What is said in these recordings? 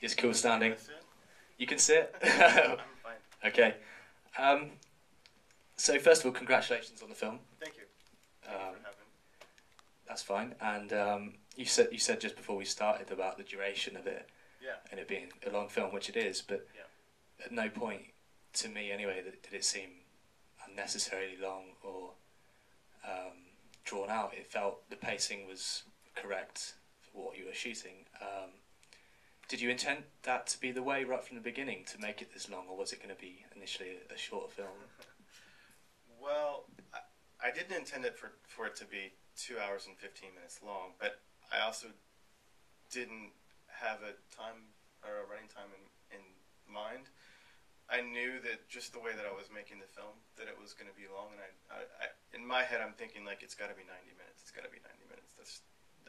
It's cool standing. That's it? You can sit. I'm fine. Okay. Um, so first of all, congratulations on the film. Thank you. Thank you Um, for having me. that's fine. And you said just before we started about the duration of it Yeah. and it being a long film, which it is. But Yeah. at no point, to me anyway, did it seem unnecessarily long or drawn out. It felt the pacing was correct for what you were shooting. Did you intend that to be the way right from the beginning, to make it this long, or was it going to be initially a short film? Well, I didn't intend it for it to be 2 hours and 15 minutes long, but I also didn't have a time or a running time in mind. I knew that just the way that I was making the film, that it was going to be long, and I in my head I'm thinking like it's got to be 90 minutes. It's got to be 90 minutes. That's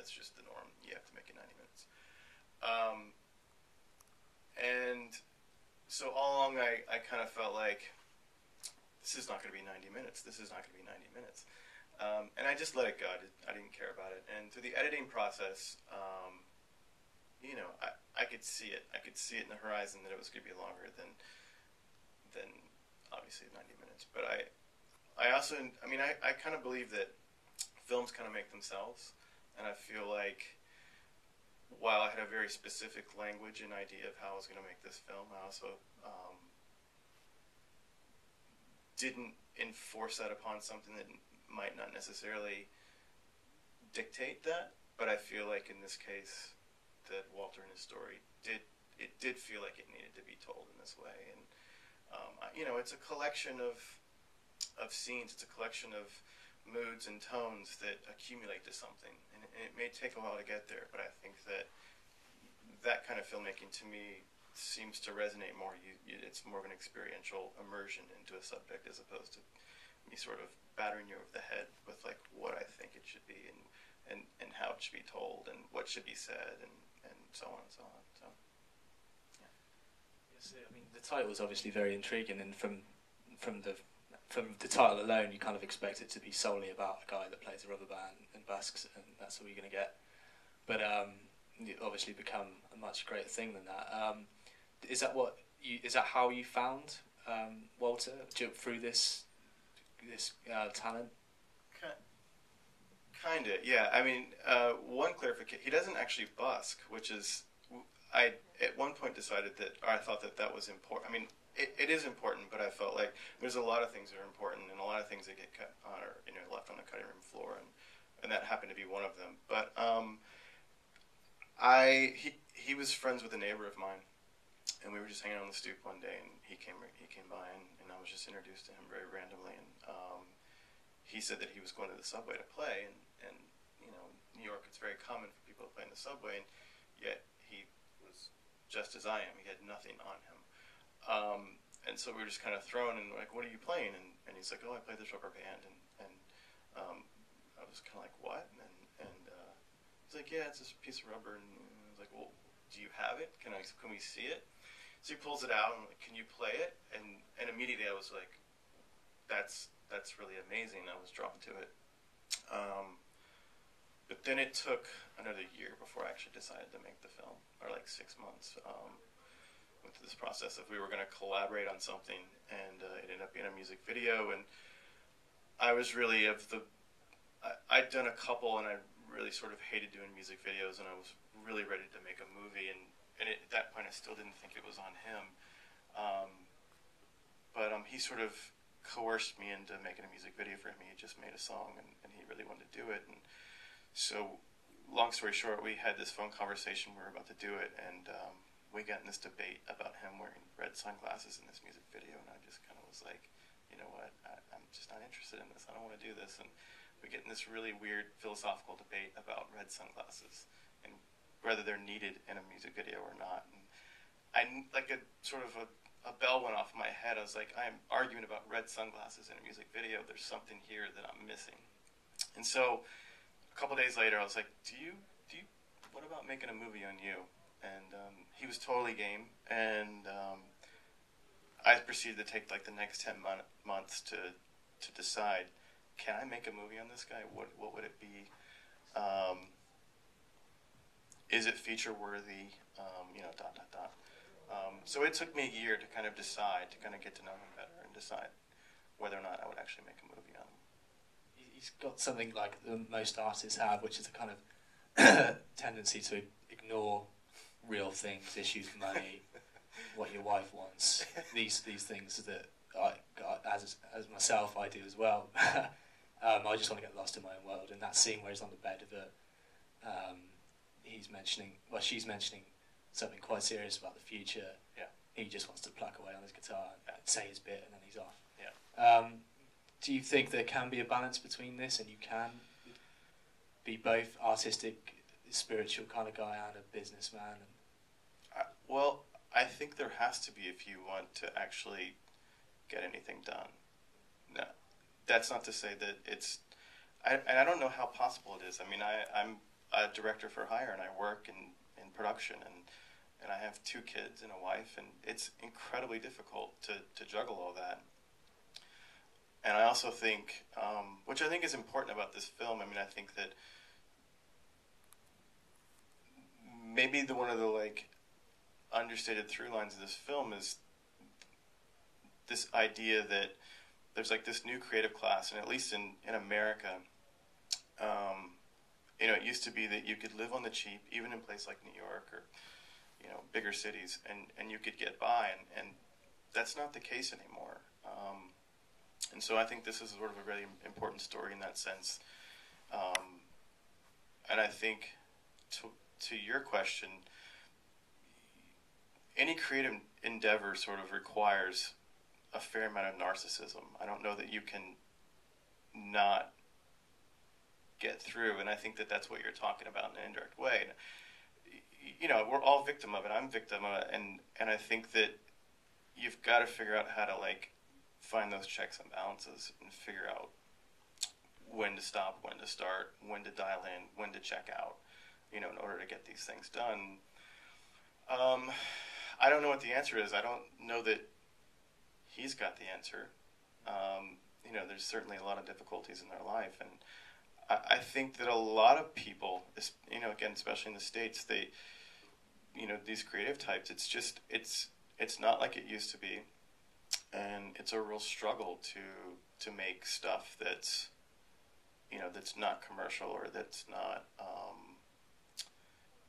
just the norm. You have to make it 90 minutes. And so all along I kind of felt like this is not going to be 90 minutes. This is not going to be 90 minutes. And I just let it go. I didn't care about it. And through the editing process, I could see it. I could see it in the horizon that it was going to be longer than obviously 90 minutes. But I also, I kind of believe that films kind of make themselves. And I feel like while I had a very specific language and idea of how I was going to make this film, I also didn't enforce that upon something that might not necessarily dictate that. But I feel like in this case, that Walter and his story did feel like it needed to be told in this way. And it's a collection of scenes. It's a collection of moods and tones that accumulate to something, and it may take a while to get there, but I think that kind of filmmaking to me seems to resonate more. It's more of an experiential immersion into a subject as opposed to me sort of battering you over the head with like what I think it should be and how it should be told and what should be said and so on and so on. So yeah. Yes, I mean the title is obviously very intriguing, and from the title alone, you kind of expect it to be solely about a guy that plays a rubber band and basks, and that's all you're going to get. But it obviously become a much greater thing than that. Is that how you found Walter through this talent? Kinda, yeah. I mean, one clarification: he doesn't actually busk, which is I at one point decided or I thought that was important. I mean, it is important, but I felt like there's a lot of things that are important and a lot of things that get cut on or left on the cutting room floor, and that happened to be one of them. But he was friends with a neighbor of mine, and we were just hanging out on the stoop one day, and he came by, and I was just introduced to him very randomly, and he said that he was going to the subway to play, and New York, it's very common for people to play in the subway, and yet he was just as I am. He had nothing on him. And so we were just kind of thrown and like, what are you playing? And he's like, oh, I play this rubber band. And I was kind of like, what? And he's like, yeah, it's this piece of rubber. And I was like, well, do you have it? Can we see it? So he pulls it out and I'm like, can you play it? And immediately I was like, that's really amazing. I was drawn to it. But then it took another year before I actually decided to make the film, or like 6 months. Went through this process of we were going to collaborate on something, and it ended up being a music video. And I was really I'd done a couple, and I really sort of hated doing music videos, and I was really ready to make a movie. And at that point, I still didn't think it was on him. But he sort of coerced me into making a music video for him. He had just made a song, and he really wanted to do it. And so, long story short, we had this phone conversation. We were about to do it, and we got in this debate about him wearing red sunglasses in this music video. And I just kind of was like, you know what? I'm just not interested in this. I don't want to do this. And we get in this really weird philosophical debate about red sunglasses and whether they're needed in a music video or not. And like a bell went off in my head. I was like, I'm arguing about red sunglasses in a music video. There's something here that I'm missing. And so a couple days later, I was like, what about making a movie on you? And he was totally game. And I proceeded to take like the next 10 months to decide, can I make a movie on this guy? What would it be? is it feature worthy? Dot dot dot. So it took me a year to kind of decide, to kind of get to know him better and decide whether or not I would actually make a movie on him. He's got something like most artists have, which is a kind of tendency to ignore real things, issues, money, what your wife wants, these things that as myself I do as well. I just want to get lost in my own world. And that scene where he's on the bed of she's mentioning something quite serious about the future. Yeah. He just wants to pluck away on his guitar and say his bit, and then he's off. Yeah. Do you think there can be a balance between this, and you can be both artistic, spiritual kind of guy and a businessman? Well, I think there has to be if you want to actually get anything done. No, that's not to say that it's... I don't know how possible it is. I mean, I'm a director for hire, and I work in production, and I have 2 kids and a wife, and it's incredibly difficult to juggle all that. And I also think, which I think is important about this film, I mean, I think that maybe one of the, like, understated through lines of this film is this idea that there's, like, this new creative class, and at least in America, it used to be that you could live on the cheap, even in places like New York or, bigger cities, and you could get by, and that's not the case anymore. And so I think this is sort of a really important story in that sense. And I think, to your question, any creative endeavor sort of requires a fair amount of narcissism. I don't know that you can not get through, and I think that that's what you're talking about in an indirect way. And, we're all victim of it. I'm victim of it, and I think that you've got to figure out how to, like, find those checks and balances and figure out when to stop, when to start, when to dial in, when to check out, in order to get these things done. I don't know what the answer is. I don't know that he's got the answer. There's certainly a lot of difficulties in their life, and I think that a lot of people, again, especially in the States, they, these creative types, it's not like it used to be, and it's a real struggle to make stuff that's, that's not commercial or that's not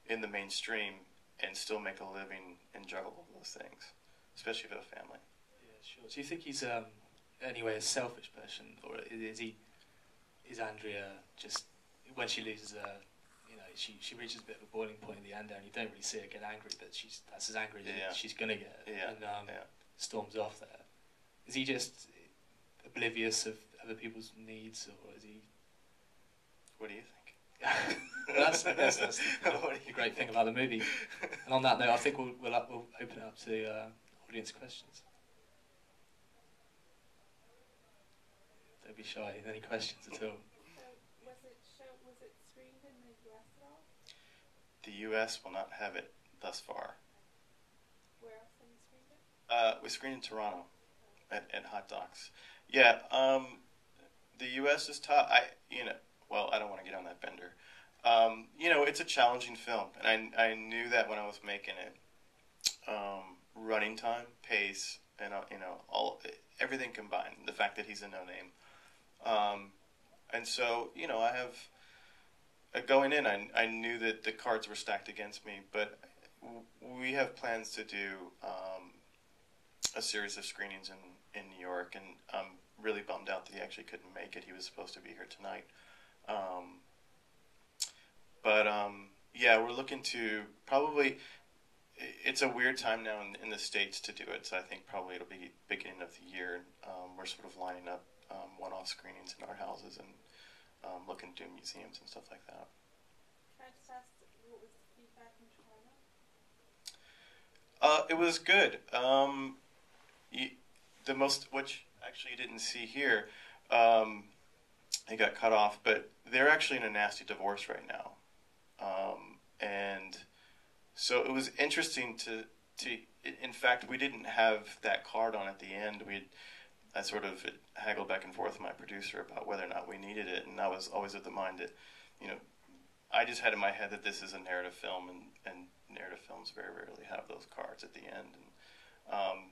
in the mainstream, and still make a living and juggle all those things, especially if you have a family. Yeah, sure. Do you think he's anyway a selfish person, or is Andrea just, when she loses she reaches a bit of a boiling point in the end there, and you don't really see her get angry, but that's as angry as she's gonna get, and storms off there. Is he just oblivious of other people's needs, or is he? What do you think? I guess that's the great thing about the movie. And on that note, I think we'll open it up to audience questions. Don't be shy. Any questions at all? Was it screened in the US at all? The U.S. will not have it thus far. Where else have you screened it? We screened in Toronto at Hot Docs. Yeah, the U.S. is tough. Well, I don't want to get on that bender. It's a challenging film, and I knew that when I was making it. Running time, pace, and everything combined. The fact that he's a no-name, and so I have going in. I knew that the cards were stacked against me, but we have plans to do a series of screenings in New York, and I'm really bummed out that he actually couldn't make it. He was supposed to be here tonight. We're looking to probably, it's a weird time now in the States to do it, so I think probably it'll be beginning of the year. We're sort of lining up one-off screenings in our houses and looking to do museums and stuff like that. Can I just ask, what was the feedback in Toronto? It was good. Which actually you didn't see here, it got cut off, but they're actually in a nasty divorce right now. And so it was interesting to in fact, we didn't have that card on at the end. I sort of haggled back and forth with my producer about whether or not we needed it, and I was always of the mind that, I just had in my head that this is a narrative film, and narrative films very rarely have those cards at the end. And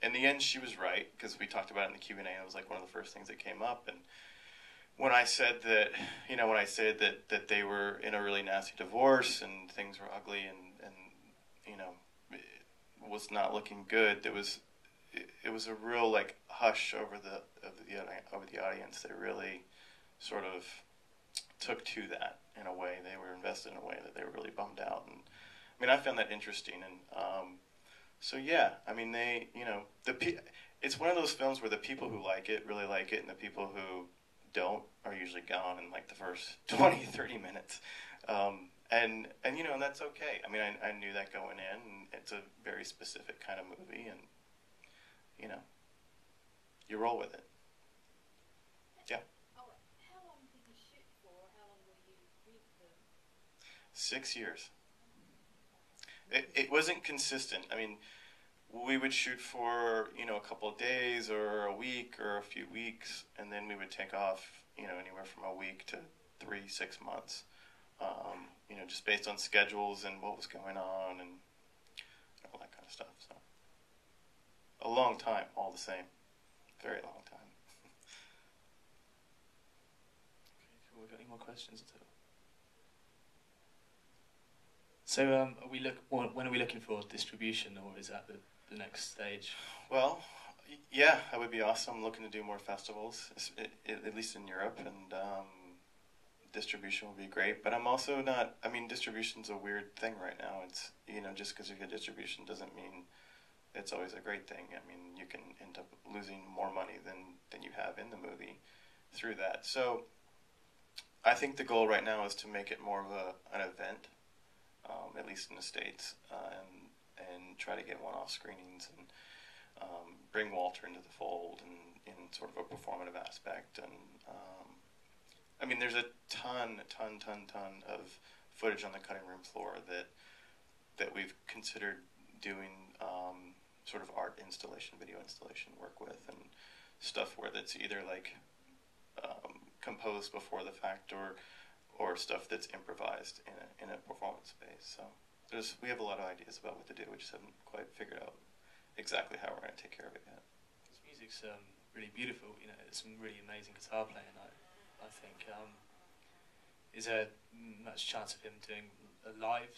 in the end, she was right, because we talked about it in the Q&A, and it was like one of the first things that came up. And when I said that, that they were in a really nasty divorce and things were ugly and it was not looking good, it was a real like hush over the audience. They really sort of took to that in a way. They were invested in a way that they were really bummed out. And I mean, I found that interesting. And so yeah, I mean, it's one of those films where the people who like it really like it, and the people who don't are usually gone in like the first 20, 30 minutes. And that's okay. I mean, I knew that going in, and it's a very specific kind of movie, and you roll with it. Yeah. Oh, how long did you shoot for? How long were you with them? 6 years. It wasn't consistent. I mean, we would shoot for, a couple of days or a week or a few weeks, and then we would take off, anywhere from a week to 3-6 months, just based on schedules and what was going on and all that kind of stuff. So a long time, all the same. Very long time. Okay, cool. We got any more questions at all? So, when are we looking for distribution, or is that the next stage? Well, yeah, that would be awesome. I'm looking to do more festivals, at least in Europe, and distribution would be great. But I'm also not. I mean, distribution's a weird thing right now. It's just because you get distribution doesn't mean it's always a great thing. I mean, you can end up losing more money than you have in the movie through that. So I think the goal right now is to make it more of an event, at least in the States, and try to get one-off screenings and bring Walter into the fold and in sort of a performative aspect. And I mean, there's a ton of footage on the cutting room floor that we've considered doing sort of art installation, video installation work with, and stuff where that's either like composed before the fact or stuff that's improvised in a performance space. So we have a lot of ideas about what to do. We just haven't quite figured out exactly how we're going to take care of it yet. This music's really beautiful. It's some really amazing guitar playing. I think. Is there much chance of him doing a live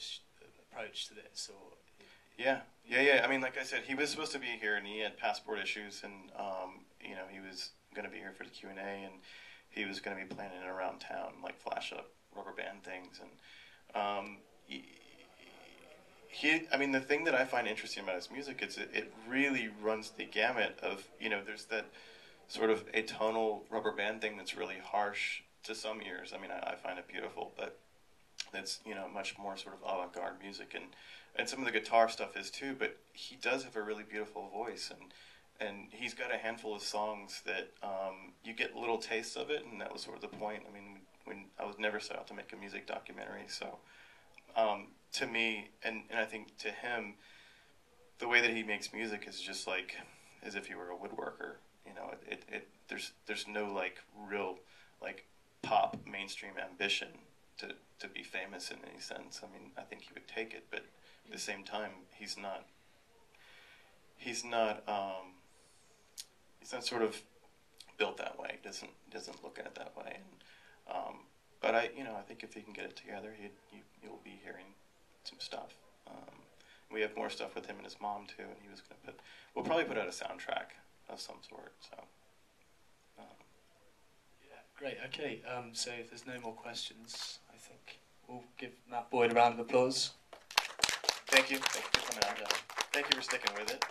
approach to this, or? Yeah. I mean, like I said, he was supposed to be here, and he had passport issues, and he was going to be here for the Q&A, and he was going to be playing it around town, like flash up Rubberband things, and I mean, the thing that I find interesting about his music is it really runs the gamut of, there's that sort of atonal Rubberband thing that's really harsh to some ears. I mean, I find it beautiful, but it's, much more sort of avant-garde music, and some of the guitar stuff is too, but he does have a really beautiful voice, and he's got a handful of songs that you get little tastes of it, and that was sort of the point. I mean, when I was never set out to make a music documentary, so to me, and I think to him, the way that he makes music is just like as if he were a woodworker. There's no like real like pop mainstream ambition to be famous in any sense. I mean, I think he would take it, but at the same time, he's not sort of built that way. He doesn't look at it that way. And but I think if he can get it together, you'll be hearing some stuff. We have more stuff with him and his mom too, and we'll probably put out a soundtrack of some sort. So. Yeah, great. Okay, so if there's no more questions, I think we'll give Matt Boyd a round of applause. Thank you. Thank you for coming out. Thank you for sticking with it.